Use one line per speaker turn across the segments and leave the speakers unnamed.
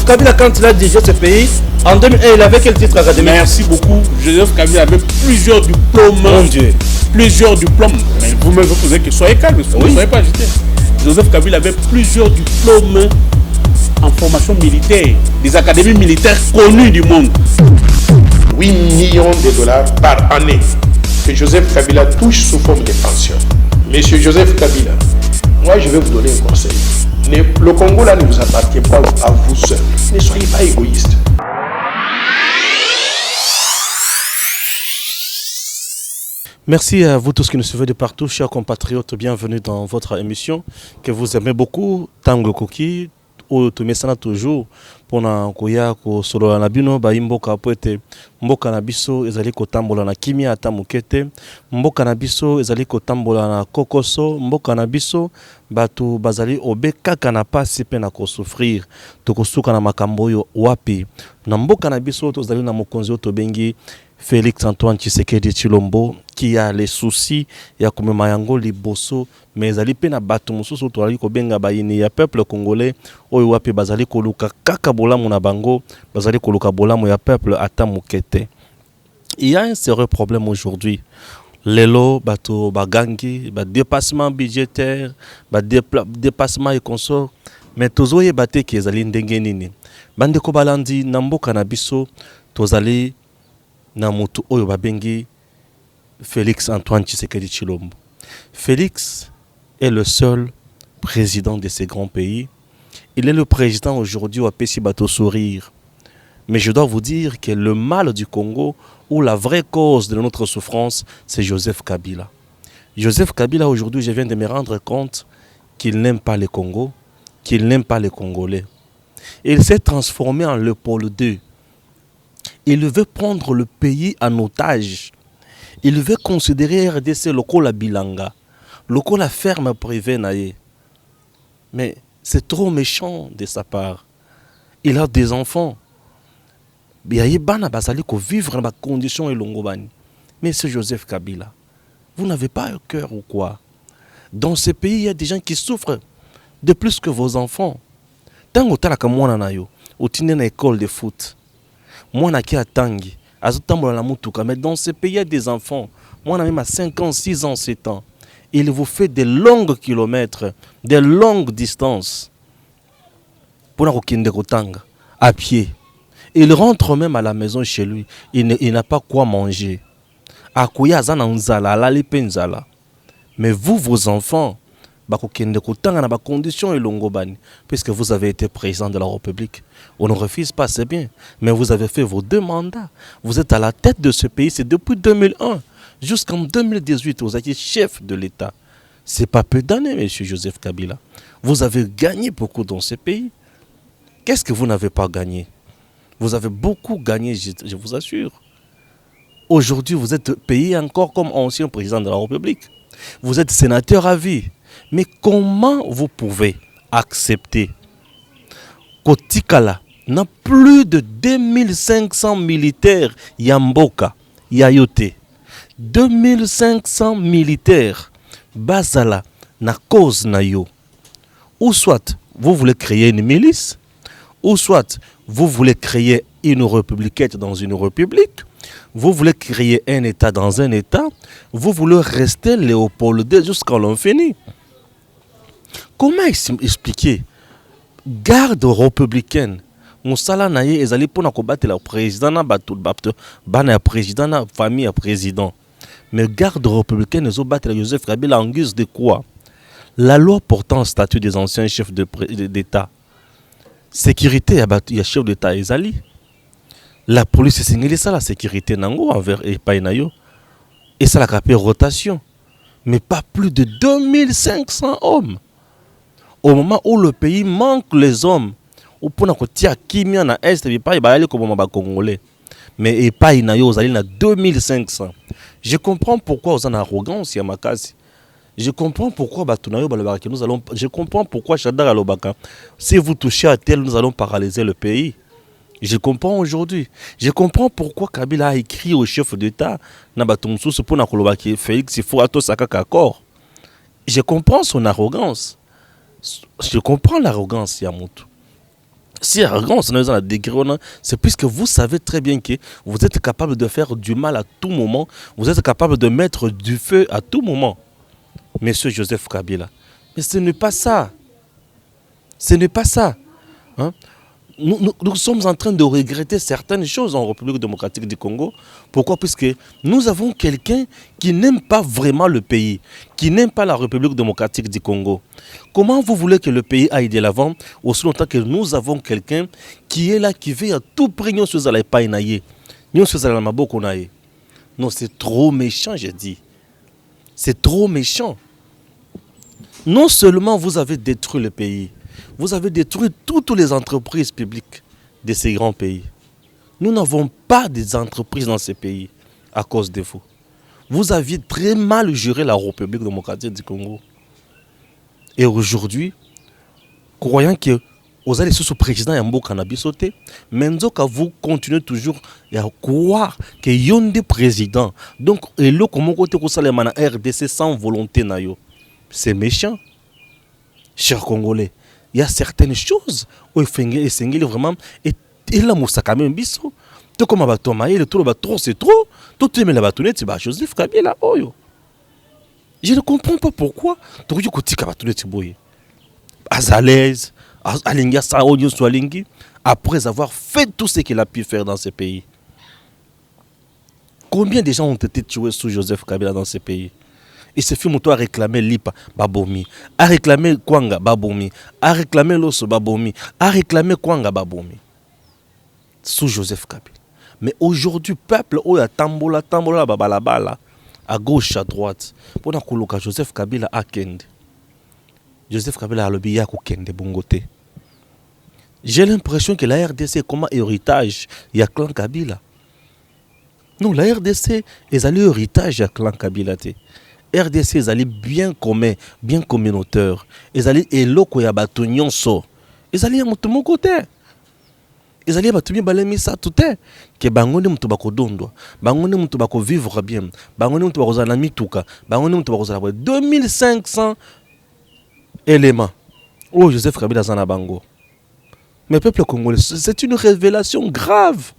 Joseph Kabila, quand il a dirigé ce pays, en 2001, il avait quel titre académique?
Merci beaucoup. Joseph Kabila avait plusieurs diplômes.
Mon Dieu.
Plusieurs diplômes. Mais vous-même, vous posez que soyez calme, vous ne soyez pas agité. Joseph Kabila avait plusieurs diplômes en formation militaire, des académies militaires connues du monde.
8 millions de dollars par année que Joseph Kabila touche sous forme de pension. Monsieur Joseph Kabila, moi je vais vous donner un conseil. Le Congo là ne vous appartient pas à vous seul. Ne soyez pas égoïste.
Merci à vous tous qui nous suivez de partout, chers compatriotes. Bienvenue dans votre émission que vous aimez beaucoup, Tango Koki. Tumesana toujours pona koya ko solo na bino ba imboka poete mboka na biso ezali kotambola na kimia ata mukete mboka na biso ezali kotambola na kokoso mboka na biso batu bazali obekaka na pasi pe na ko souffrir tokosuka na makambo yo wapi na mboka na biso tozali na mokonzi otobengi Félix Antoine Tshisekedi Tshilombo qui a les soucis ya komema yango liboso mais ezali pe na bato mosusu toali kobenga bayini ya peuple congolais oyo wapi bazali koluka kaka bolamu na bango bazali koluka bolamu ya peuple ata mukete. Il y a un sérieux problème aujourd'hui. Lelo bato bagangi ba dépassement budgétaire ba dépassement et consort mais tozoye bate ki ezali ndenge nini bandeko balandi na mboka na biso tozali na mutu oyo babengi Félix Antoine Tshisekedi Tshilombo. Félix est le seul président de ces grands pays. Il est le président aujourd'hui au Pessi Bato Sourire. Mais je dois vous dire que le mal du Congo, ou la vraie cause de notre souffrance, c'est Joseph Kabila. Joseph Kabila, aujourd'hui, je viens de me rendre compte qu'il n'aime pas le Congo, qu'il n'aime pas les Congolais. Il s'est transformé en Léopold II. Il veut prendre le pays en otage. Il veut considérer RDC lokola bilanga, lokola ferme privée naïe. Mais c'est trop méchant de sa part. Il a des enfants. Il bana basali ko vivre dans des conditions elongobani. Mais c'est Joseph Kabila. Vous n'avez pas un cœur ou quoi? Dans ce pays, il y a des gens qui souffrent de plus que vos enfants. Tant que tu as na yo, ou tu es dans l'école de foot. Moi, je suis tangi, mais dans ce pays, il y a des enfants. Moi, je suis à 5 ans, 6 ans, 7 ans. Il vous fait de longs kilomètres, de longues distances. Pour à pied. Il rentre même à la maison chez lui. Il n'a pas quoi manger. Mais vous, vos enfants, puisque vous avez été président de la République. On ne refuse pas, c'est bien. Mais vous avez fait vos 2 mandats. Vous êtes à la tête de ce pays. C'est depuis 2001 jusqu'en 2018. Vous êtes chef de l'État. C'est pas peu d'années, monsieur Joseph Kabila. Vous avez gagné beaucoup dans ce pays. Qu'est-ce que vous n'avez pas gagné? Vous avez beaucoup gagné, je vous assure. Aujourd'hui, vous êtes payé encore comme ancien président de la République. Vous êtes sénateur à vie. Mais comment vous pouvez accepter Kotikala n'a plus de 2500 militaires Yamboka, Yayote. 2500 militaires Basala na cause na yo. Ou soit vous voulez créer une milice, ou soit vous voulez créer une république dans une république, vous voulez créer un État dans un État, vous voulez rester Léopold II jusqu'à l'infini. Comment expliquer garde républicaine Moussala naye ezali pona ko battre le président na bato bana président na famille à président. Mais garde républicaine ezo battre Joseph Kabila en guise de quoi? La loi portant statut des anciens chefs d'État. Sécurité ya chef d'État ezali. La police c'est ça la sécurité nango envers Epainayo. Et ça la capé rotation. Mais pas plus de 2500 hommes. Au moment où le pays manque les hommes, ou pour que tia kimia na est et pas y comme ba congolais. Mais et pas inayo aux na 2500. Je comprends pourquoi vous en arrogance ya makasi. Je comprends pourquoi batunayo balobaka nous allons je comprends pourquoi Chadar alobaka. Si vous touchez à tel nous allons paralyser le pays. Je comprends aujourd'hui. Je comprends pourquoi Kabila a écrit au chef d'État na batumsusu pour na kolobaki Félix il faut ato sakaka accord. Je comprends son arrogance. Je comprends l'arrogance Yamutu. Si arrogance, c'est puisque vous savez très bien que vous êtes capable de faire du mal à tout moment, vous êtes capable de mettre du feu à tout moment. Monsieur Joseph Kabila. Mais ce n'est pas ça. Ce n'est pas ça. Hein? Nous sommes en train de regretter certaines choses en République démocratique du Congo. Pourquoi? Puisque nous avons quelqu'un qui n'aime pas vraiment le pays, qui n'aime pas la République démocratique du Congo. Comment vous voulez que le pays aille de l'avant aussi longtemps que nous avons quelqu'un qui est là, qui veut à tout prix nous choses à la painaye, nous choses à la maboko naye. Non, c'est trop méchant, j'ai dit. C'est trop méchant. Non seulement vous avez détruit le pays, vous avez détruit toutes les entreprises publiques de ces grands pays. Nous n'avons pas des entreprises dans ces pays à cause de vous. Vous aviez très mal géré la République démocratique du Congo. Et aujourd'hui, croyant que vous allez sous président Yambo Kanabisote, mais vous continuez toujours à croire que yon des présidents. Donc, et là, comment côté Salema RDC sans volonté nayo, c'est méchant, chers Congolais. Il y a certaines choses où il faut vraiment et là Moussa quand même biso. Tout comme abato maïe, le tout trop c'est trop. Tout le monde l'abatounet c'est Joseph Kabila oyo. Je ne comprends pas pourquoi. Tout le côté kabatounet c'est boye. Azalaise, alinga sa oyo soalingi après avoir fait tout ce qu'il a pu faire dans ce pays. Combien de gens ont été tués sous Joseph Kabila dans ce pays? Il se fait à réclamer Lipa, Babomi, à réclamer Kwanga, Babomi, à réclamer Loso, Babomi, à réclamer Kwanga, Babomi. Sous Joseph Kabila. Mais aujourd'hui, peuple, oh, tambola, babalabala, à gauche, à droite, pour que Joseph Kabila a kende. Joseph Kabila a le billet à kende, bongote. J'ai l'impression que la RDC est comme un héritage, il y a clan Kabila. Non, la RDC est un héritage, il y a clan Kabila. RDC ils allaient bien commun, bien communautaire. Ils allaient eloko ya bato nyonso. Ils allaient à mon côté. Ils allaient à tout balemi ça tout est que bangone mutu bako dondwa. Bangone mutu bako vivre bien. Bangone mutu bako zana mituka. Bangone mutu bako zana 2500 éléments. Oh Joseph Kabila zana bango. Mais peuple congolais, c'est une révélation grave.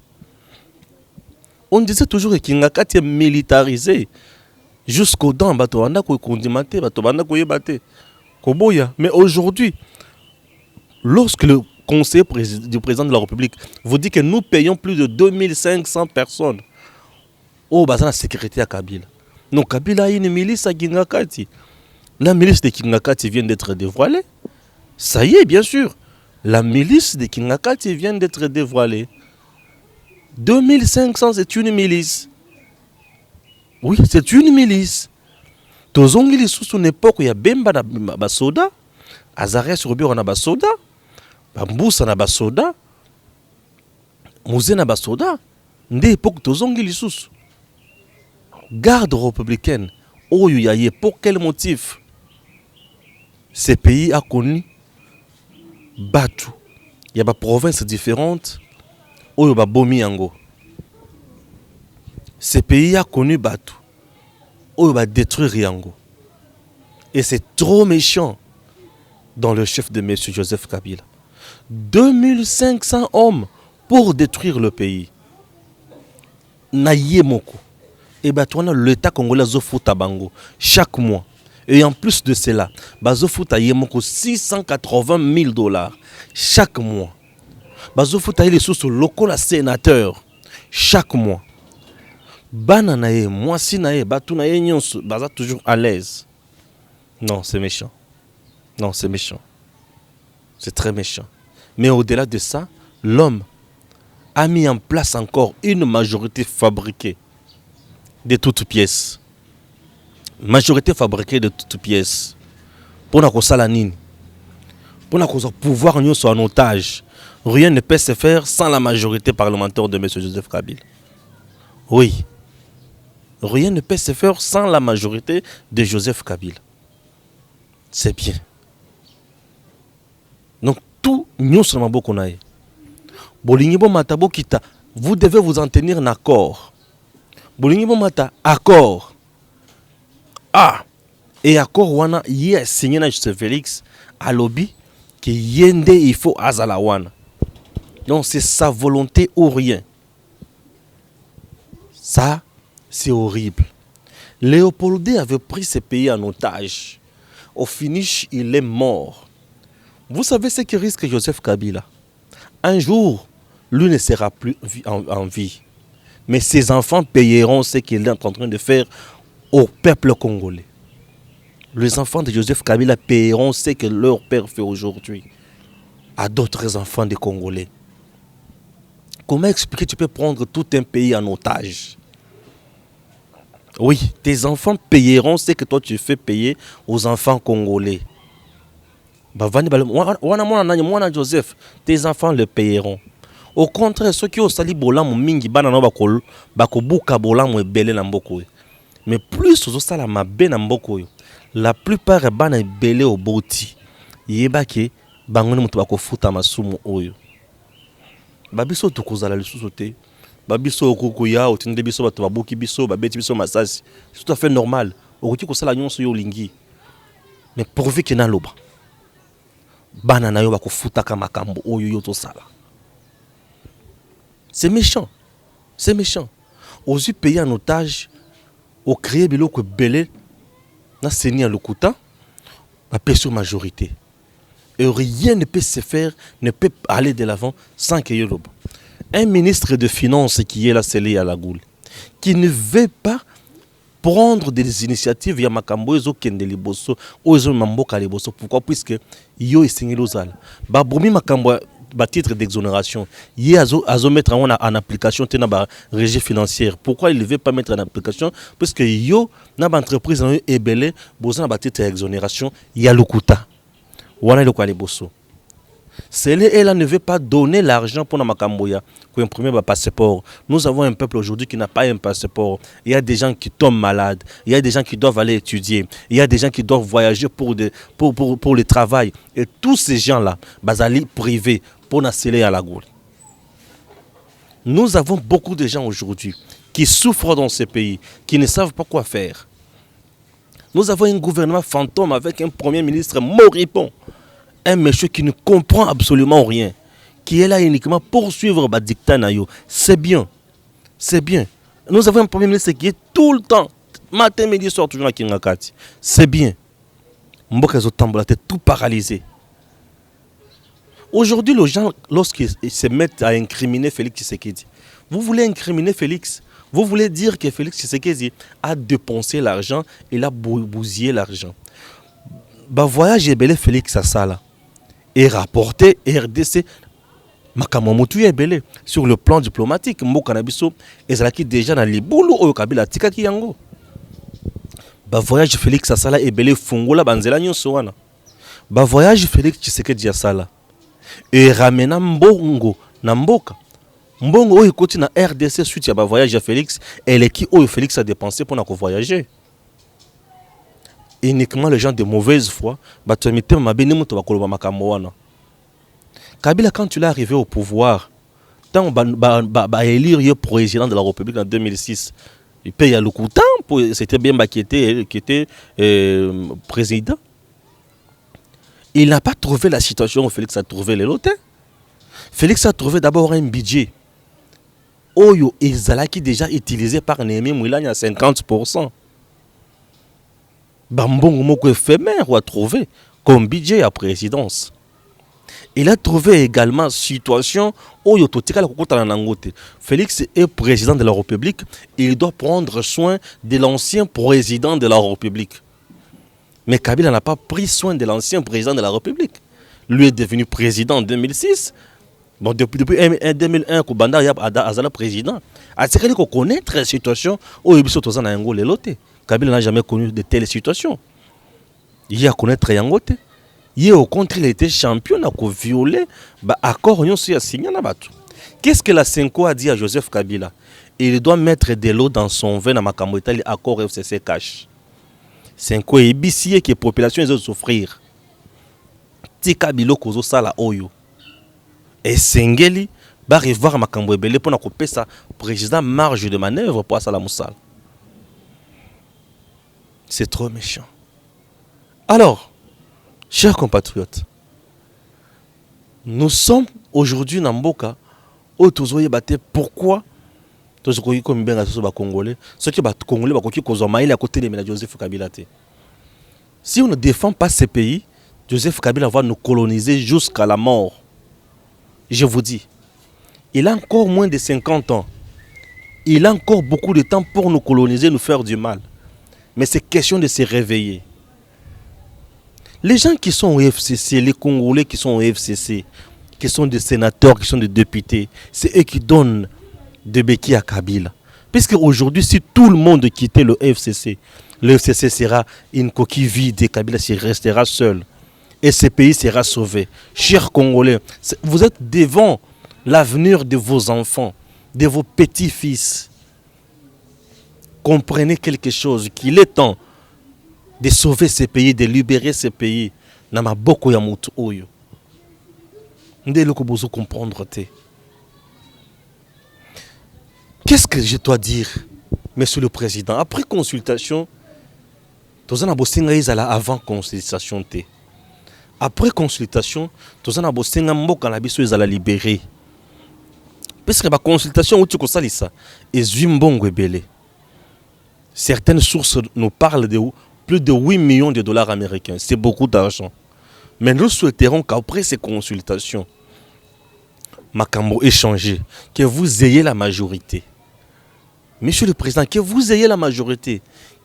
On disait toujours que Kingakati est militarisé. Jusqu'au dents, mais aujourd'hui, lorsque le conseiller du président de la République vous dit que nous payons plus de 2500 personnes, oh, bah, la sécurité à Kabila. Non, Kabila a une milice à Kingakati. La milice de Kingakati vient d'être dévoilée. Ça y est, bien sûr. La milice de Kingakati vient d'être dévoilée. 2500, c'est une milice. Oui, c'est une milice. Tozongili sous une époque où il y a Bemba na soda, Azarias Rubio na soda, Bamboussa na soda, Mouzé na soda. Ndé époque Tozongili sous. Garde républicaine. Oh yaye, pour quel motif? Ces pays a connu Batu. Il y a des provinces différentes. Oh yo ba bomi yango. Ce pays a connu Batu. Oh, il va détruire Yango. Et c'est trop méchant dans le chef de M. Joseph Kabila. 2500 hommes pour détruire le pays. Naye moko. Et bien, l'État congolais zofuta bango chaque mois. Et en plus de cela, bazofuta yemoko $680,000 chaque mois. Bazofuta les sous locaux la sénateur chaque mois. Bananaye, moi si naye, batunaye nyonso, baza toujours à l'aise. Non, c'est méchant. Non, c'est méchant. C'est très méchant. Mais au-delà de ça, l'homme a mis en place encore une majorité fabriquée de toutes pièces. Majorité fabriquée de toutes pièces. Pour nous salanine. Pour nous pouvoir nous en otage. Rien ne peut se faire sans la majorité parlementaire de M. Joseph Kabila. Oui. Rien ne peut se faire sans la majorité de Joseph Kabila. C'est bien. Donc, tout nous sommes beaucoup naïs. Bolingibo matabo kita, vous devez vous en tenir en accord. Bolingibo mata accord. Ah, et accord wana yé signé na Joseph Félix à lobby que yende il faut azala wana. Donc c'est sa volonté ou rien. Ça, c'est horrible. Léopold II avait pris ce pays en otage. Au finish, il est mort. Vous savez ce que risque Joseph Kabila? Un jour, lui ne sera plus en vie. Mais ses enfants payeront ce qu'il est en train de faire au peuple congolais. Les enfants de Joseph Kabila payeront ce que leur père fait aujourd'hui à d'autres enfants des Congolais. Comment expliquer que tu peux prendre tout un pays en otage? Oui, tes enfants payeront ce que toi tu fais payer aux enfants congolais. Joseph, tes enfants le payeront. Au contraire, ceux qui ont sali bolam mingi banana bakobuka bolam ebele na mboko. Mais plus aux sala mabe na mboko. La plupart bana ebele au boti. Yebake bangoni mutu bakofuta masumu oyo. Babiso tukozala lisusu te. Babiso okukuya otinde biso bato babuki biso babeti biso masasi. C'est tout à fait normal. Okuti kosala nyonso yo lingi. Mais pourvu que na loba. Bana na yo bakofuta ka makambo oyo yo to sala. C'est méchant. C'est méchant. Aux yeux payés en otage, au créer biloko belé, na seni à l'okuta, la personne majorité. Et rien ne peut se faire, ne peut aller de l'avant sans qu'il y ait l'oba. Un ministre de Finances qui est là, scellé à la goule, qui ne veut pas prendre des initiatives, il y a makambo ezo kende liboso, ozo mamboka liboso. Pourquoi? Puisque yo esengi lozala. Ba bomi makambo ba titre d'exonération, il azo mettre en application tena ba régie financière. Pourquoi il ne veut pas mettre en application? Parce que yo na ba entreprise na ebele, boza na ba titre d'exonération, il y a lokuta. Wana le kwa liboso. Elle ne veut pas donner l'argent pour Namakamboya pour imprimer un passeport. Nous avons un peuple aujourd'hui qui n'a pas un passeport. Il y a des gens qui tombent malades. Il y a des gens qui doivent aller étudier. Il y a des gens qui doivent voyager pour le travail. Et tous ces gens-là, bazali privés pour nasseler à la goule. Nous avons beaucoup de gens aujourd'hui qui souffrent dans ces pays, qui ne savent pas quoi faire. Nous avons un gouvernement fantôme avec un premier ministre moribond. Un monsieur qui ne comprend absolument rien, qui est là uniquement pour suivre le dictat nayo. C'est bien. C'est bien. Nous avons un premier ministre qui est tout le temps, matin, midi, soir, toujours à Kingakati. C'est bien. Mboka Zotambola était tout paralysé. Aujourd'hui, les gens, lorsqu'ils se mettent à incriminer Félix Tshisekedi, vous voulez incriminer Félix? Vous voulez dire que Félix Tshisekedi a dépensé l'argent, il a bousillé l'argent. Bah voyage ebele Félix Asala et rapporté RDC Makamomutu ebele sur le plan diplomatique. Mboka na biso ezalaki déjà na libulu oyo Kabila tikaki yango. Bah voyage Félix Asala ebele fungola banzela nyonso wana. Bah voyage Félix Tshisekedi Asala et ramena mbongo na mboka. Mbongo oyo koti na RDC suite ya ba voyage Félix et qui oyo Félix a dépensé pour na ko voyager. Uniquement les gens de mauvaise foi, Kabila, quand tu l'es arrivé au pouvoir, tant élire le président de la République en 2006, il paye le coup de temps, c'était bien qui était président. Il n'a pas trouvé la situation où Félix a trouvé les lotés. Félix a trouvé d'abord un budget. Oyo Ezalaki déjà utilisé par Néhémie Mouilani à 50%. Bambongo moko éphémère ou a trouvé comme budget à présidence. Il a trouvé également situation où Félix est président de la République, il doit prendre soin de l'ancien président de la République. Mais Kabila n'a pas pris soin de l'ancien président de la République. Lui est devenu président en 2006. Bon, depuis 2001, Koubanda Azala président. A ce qu'il faut connaître la situation où il y Kabila n'a jamais connu de telles situations. Il a connaître Yangote. Il au contraire, il était champion, il a violé l'accord qui a signé. Qu'est-ce que la Senko a dit à Joseph Kabila? Il doit mettre de l'eau dans son vin dans Makambo Italie, l'accord FCC cash. Senko est bissier que la population va souffrir. Tika bilo kozo sala oyo. Et Sengeli va revoir Makambo Ebele pour couper sa président marge de manœuvre pour Salah Moussal. C'est trop méchant. Alors, chers compatriotes, nous sommes aujourd'hui na mboka o tozoye baté pourquoi tozokoki comme benga so ba congolais ce qui ba congolais bakoki kozwa maïle à côté de Joseph Kabila té. Si on ne défend pas ces pays, Joseph Kabila va nous coloniser jusqu'à la mort. Je vous dis, il a encore moins de 50 ans. Il a encore beaucoup de temps pour nous coloniser, nous faire du mal. Mais c'est question de se réveiller. Les gens qui sont au FCC, les Congolais qui sont au FCC, qui sont des sénateurs, qui sont des députés, c'est eux qui donnent des béquilles à Kabila. Puisque aujourd'hui, si tout le monde quittait le FCC sera une coquille vide et Kabila restera seul. Et ce pays sera sauvé. Chers Congolais, vous êtes devant l'avenir de vos enfants, de vos petits-fils. Comprenez quelque chose, qu'il est temps de sauver ce pays, de libérer ce pays. Nama boko ya mutu oyo. Ndelo ko bozo comprendre te. Qu'est-ce que je dois dire, Monsieur le Président? Après consultation, tozana bosenga izala avant consultation te. Après consultation, tozana bosenga mboka na biso izala libéré. Parce que la consultation où tu consales ça, et Zimbabwe belé. Certaines sources nous parlent de plus de 8 millions de dollars américains. C'est beaucoup d'argent. Mais nous souhaiterons qu'après ces consultations, Makambo échangé, que vous ayez la majorité. Monsieur le Président, que vous ayez la majorité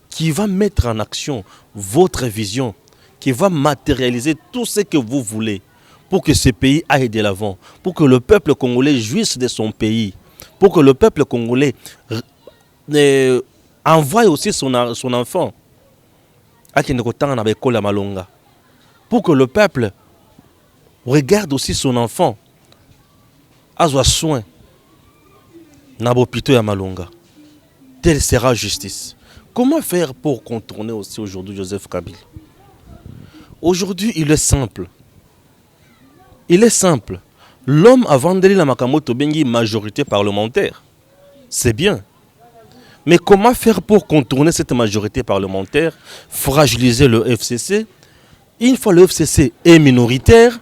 qui va mettre en action votre vision, qui va matérialiser tout ce que vous voulez pour que ce pays aille de l'avant, pour que le peuple congolais jouisse de son pays, pour que le peuple congolais envoie aussi son enfant pour que le peuple regarde aussi son enfant à soin na bopito ya Malonga. Telle sera justice. Comment faire pour contourner aussi aujourd'hui Joseph Kabila? Aujourd'hui, il est simple. Il est simple. L'homme a vendu la Makamoto Bengi majorité parlementaire. C'est bien. Mais comment faire pour contourner cette majorité parlementaire, fragiliser le FCC? Une fois le FCC est minoritaire,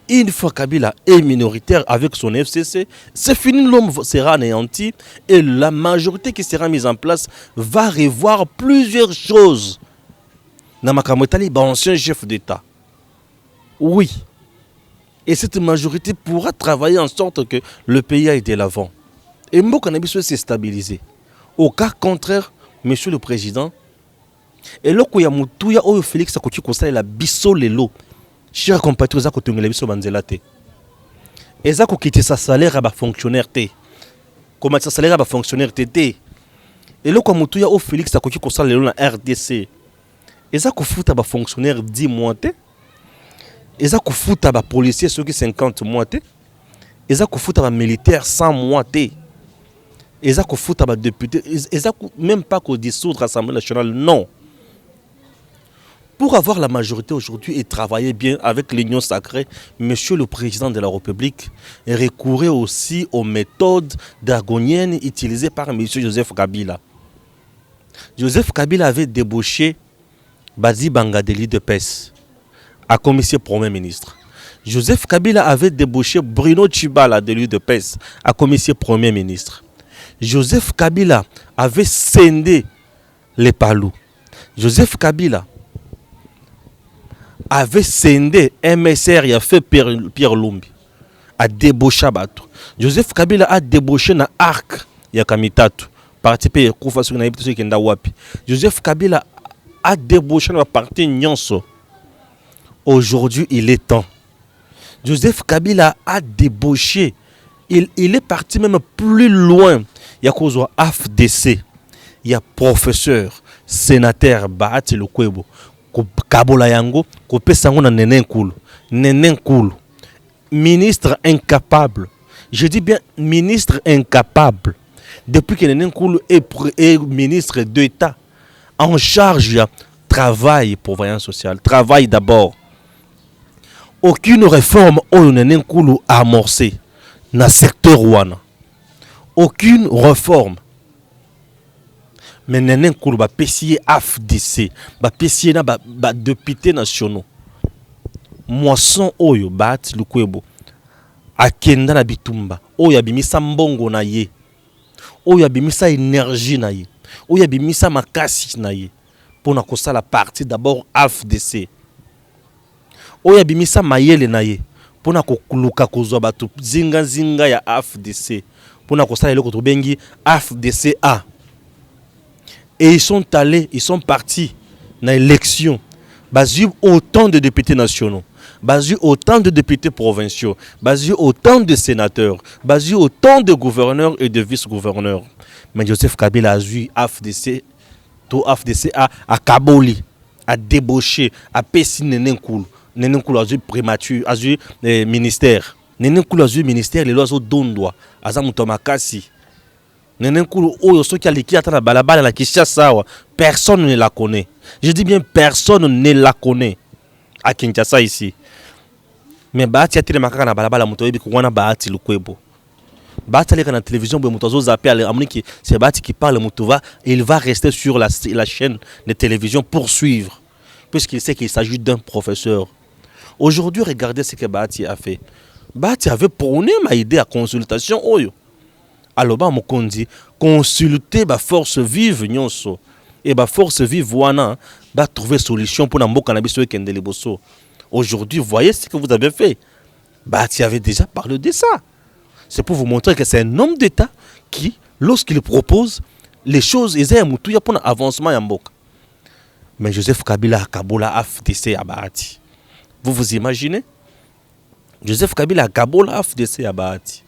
une fois Kabila est minoritaire avec son FCC, c'est fini, l'homme sera anéanti et la majorité qui sera mise en place va revoir plusieurs choses. Namakamotali, ancien chef d'État. Oui. Et cette majorité pourra travailler en sorte que le pays aille de l'avant. Et Mbokanabiso s'est stabilisé. Au cas contraire, Monsieur le Président, et là où il y a Moutouya ou Félix Akoti Kosala la biso lelo, chers compatriotes, Zako Tungela biso banzelate. Et Zako quitter sa salaire à ba fonctionnaire té. Comment sa salaire à ba fonctionnaire té. Et là où Moutouya ou Félix Akoti Kosala lelo na RDC. Et Zako fouta ba fonctionnaire 10 mois té. Et Zako fouta ba policier ceux qui 50 mois té. Et Zako fouta ba militaire 100 mois té. Et ça qu'on fout à député, et ça même pas qu'on dissoudre l'Assemblée nationale, non. Pour avoir la majorité aujourd'hui et travailler bien avec l'Union sacrée, Monsieur le Président de la République recourait aussi aux méthodes draconiennes utilisées par Monsieur Joseph Kabila. Joseph Kabila avait débauché Bazi Bangadeli de PES à commissaire Premier ministre. Joseph Kabila avait débauché Bruno Tshibala de l'UDPS à commissaire Premier ministre. Joseph Kabila avait scindé les Palous. Joseph Kabila avait scindé MSR et a fait Pierre Lumbi. A débauché Bato. Joseph Kabila a débauché na Arc ya Kamitatu. Parti pe Koufa sur na Ibito Kenda Wapi. Joseph Kabila a débauché na parti Nyonso. Aujourd'hui, il est temps. Joseph Kabila a débauché. Il est parti même plus loin. Il y a cause AFDC, il y a professeur, sénateur Bahati Lukwebo, Kabola Yango, Kopesango na Nenen Koulou, ministre incapable. Je dis bien ministre incapable. Depuis que Nenen Koulou est ministre d'État, en charge du travail pour voyance sociale, travail d'abord. Aucune réforme au Nenen Koulou a amorcé dans le secteur Rwanda. Aucune réforme. Mais Nenen Koulou va pessier AFDC, va pessier na député nationaux. Moisson Oyo, Bahati Lukwebo. akenda na bitumba oyo abimisa mbongo na ye, oyo abimisa énergie na ye, oyo abimisa makasi na ye pour na kosala partie d'abord AFDC, oyo abimisa mayele na ye pour na kokuluka kozwa bato zinga ya AFDC pour na kosala eloko tobengi AFDCA. Et ils sont allés, ils sont partis dans l'élection. Basé autant de députés nationaux, basé autant de députés provinciaux, basé autant de sénateurs, basé autant de gouverneurs et de vice-gouverneurs. Mais Joseph Kabila a vu AFDC, tout AFDC à Kaboli, à débaucher, à Pessi Nenenkoul. Nenenkoul a vu prématuré, a vu ministère. Nenenkoul a vu ministère, les lois au Dondwa, à Zamutomakasi. Nenenkoul, oh, ceux qui a l'équipe à la balabala, la Kinshasa, personne ne la connaît. Je dis bien personne ne la connaît à Kinshasa ici. Mais Bahati a tiré ma carte à la balabala, Moutoye, Bikouana Bahati Lukwebo. Bahati à la télévision, Moutozo Zappé, c'est Bahati qui parle, Moutova, et il va rester sur la chaîne de télévision pour suivre, puisqu'il sait qu'il s'agit d'un professeur. Aujourd'hui, regardez ce que Bahati a fait. Bahati avait prôné ma idée à consultation. Alors, bah, Mokondi, consulter ma force vive, nyonso. Et ma force vive, wana, bah, trouver solution pour n'ambo cannabis et kendele bosso. Aujourd'hui, voyez ce que vous avez fait. Bah, tu avais déjà parlé de ça. C'est pour vous montrer que c'est un homme d'État qui, lorsqu'il propose les choses, il y a un pour un avancement en Mboka. Mais Joseph Kabila, Kabola, AFDC, à Bahati. Vous vous imaginez? Joseph Kabila, Kabola, AFDC, à Bahati.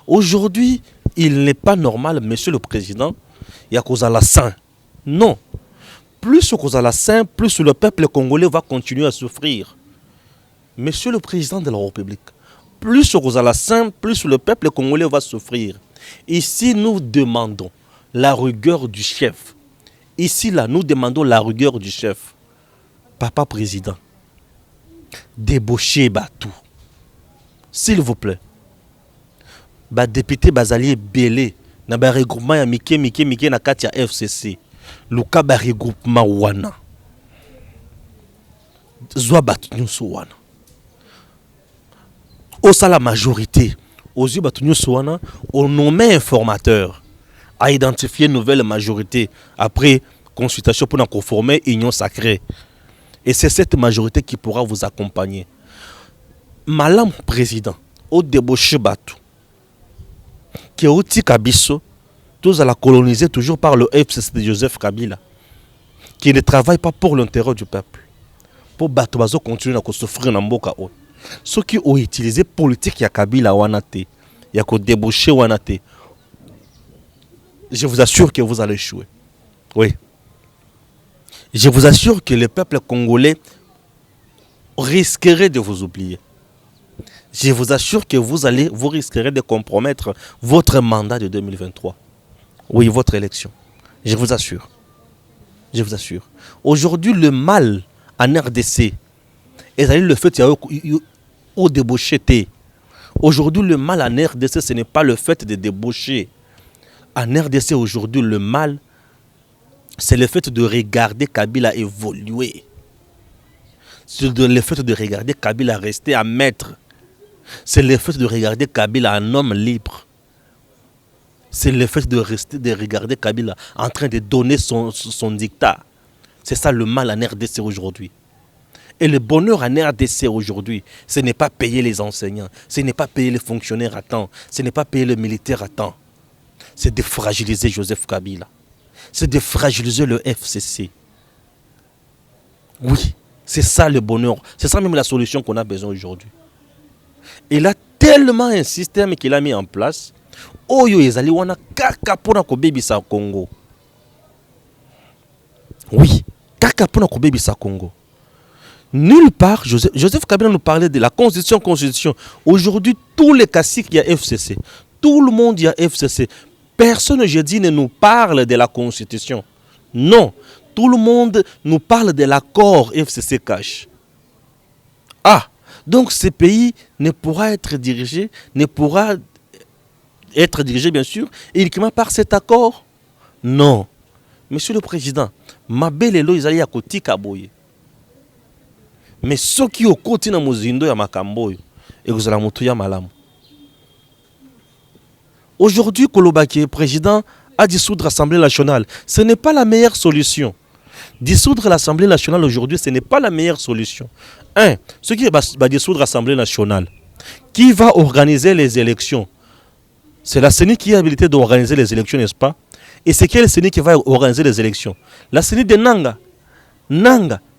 Aujourd'hui, il n'est pas normal, monsieur le président, il y a cause à la sain. Non. Plus cause à la sain, plus le peuple congolais va continuer à souffrir. Monsieur le président de la République, plus cause à la sain, plus le peuple congolais va souffrir. Ici, nous demandons la rigueur du chef. Ici, là, nous demandons la rigueur du chef. Papa président, débauchez Batou. S'il vous plaît. Ba député bazali belé na ba regroupement ya mike na kati ya FCC luka ba regroupement wana zwa batu nyonso wana au sa la majorité aux yeux batu nyonso wana on nommé informateur à identifier nouvelle majorité après consultation pour conformer union sacrée, et c'est cette majorité qui pourra vous accompagner. Madame président au débauché batu qui est aussi Kabiso, tous à la coloniser toujours par le FCC de Joseph Kabila, qui ne travaille pas pour l'intérêt du peuple. Pour Batobazo continuer à souffrir dans Mboka. Ceux qui ont utilisé politique ya Kabila wanate, ya ko débauché wanate, je vous assure que vous allez échouer. Oui. Je vous assure que le peuple congolais risquerait de vous oublier. Je vous assure que vous risquerez de compromettre votre mandat de 2023. Oui, votre élection. Je vous assure. Je vous assure. Aujourd'hui, le mal en RDC, et le fait qu'il y a débauché. Aujourd'hui, le mal en RDC, ce n'est pas le fait de débaucher. En RDC, aujourd'hui, le mal, c'est le fait de regarder Kabila évoluer. C'est le fait de regarder Kabila rester à maître. C'est le fait de regarder Kabila un homme libre. C'est le fait de regarder Kabila en train de donner son dictat. C'est ça le mal en RDC aujourd'hui. Et le bonheur en RDC aujourd'hui, ce n'est pas payer les enseignants, ce n'est pas payer les fonctionnaires à temps, ce n'est pas payer les militaires à temps. C'est de fragiliser Joseph Kabila. C'est de fragiliser le FCC. Oui, c'est ça le bonheur. C'est ça même la solution qu'on a besoin aujourd'hui. Il a tellement un système qu'il a mis en place. Oyo ezali wana kaka pona ko bebisa Congo. Oui, kaka pona ko bebisa Congo. Nulle part, Joseph Kabila nous parlait de la constitution. Aujourd'hui, tous les caciques, il y a FCC. Tout le monde, il y a FCC. Personne, je dis, ne nous parle de la constitution. Non, tout le monde nous parle de l'accord FCC cash. Ah, donc ce pays ne pourra être dirigé bien sûr, uniquement par cet accord. Non. Monsieur le Président, ma belle elo izali ya kotika boye. Mais ceux qui ont continué à mozindo ya makamboyo, et vous allez monter à Malam. Aujourd'hui, Kolobake, président, a dissoudre l'Assemblée nationale. Ce n'est pas la meilleure solution. Dissoudre l'Assemblée nationale aujourd'hui, ce n'est pas la meilleure solution. Ce qui va dissoudre l'Assemblée nationale, qui va organiser les élections? C'est la CENI qui est habilitée d'organiser les élections, n'est-ce pas? Et c'est quelle CENI qui va organiser les élections? La CENI de Nanga.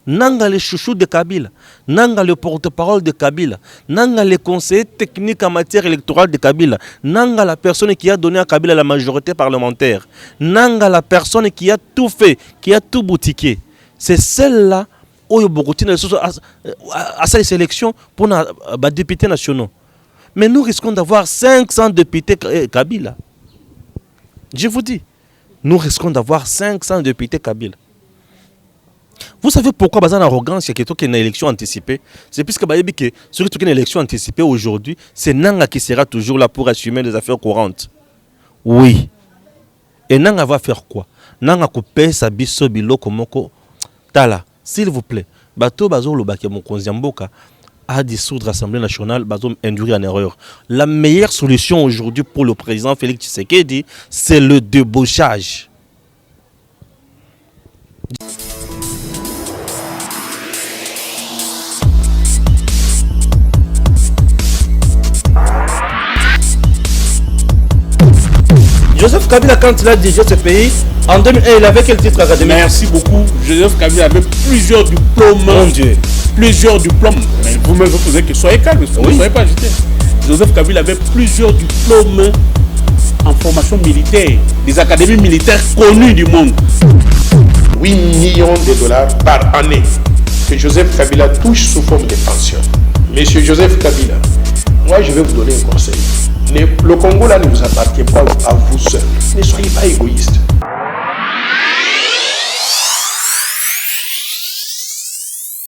Nanga le chouchou de Kabila, Nanga le porte-parole de Kabila, Nanga le conseiller technique en matière électorale de Kabila, Nanga la personne qui a donné à Kabila la majorité parlementaire, Nanga la personne qui a tout fait, qui a tout boutiqué. C'est celle-là où il y a à ces élections pour les députés nationaux. Mais nous risquons d'avoir 500 députés Kabila. Je vous dis, nous risquons d'avoir 500 députés Kabila. Vous savez pourquoi il y a une arrogance, il y a une élection anticipée? C'est puisque celui qui a une élection anticipée aujourd'hui, c'est Nanga qui sera toujours là pour assumer les affaires courantes. Oui. Et Nanga va faire quoi? Nanga couper sa biso biloko moko. Tala, s'il vous plaît, bato bazo lobake mon konziamboka à dissoudre l'Assemblée nationale, bazo induire en erreur. La meilleure solution aujourd'hui pour le président Félix Tshisekedi, c'est le débauchage. Joseph Kabila, quand il a dirigé ce pays, en 2001, il avait quel titre académique?
Merci beaucoup. Joseph Kabila avait plusieurs diplômes.
Mon Dieu.
Plusieurs diplômes. Mais vous me posez que soyez calme, ne soyez pas agité. Joseph Kabila avait plusieurs diplômes en formation militaire, des académies militaires connues du monde.
8 millions de dollars par année que Joseph Kabila touche sous forme de pension. Monsieur Joseph Kabila, moi je vais vous donner un conseil. Le Congo là ne vous appartient pas à vous seul. Ne soyez pas égoïste.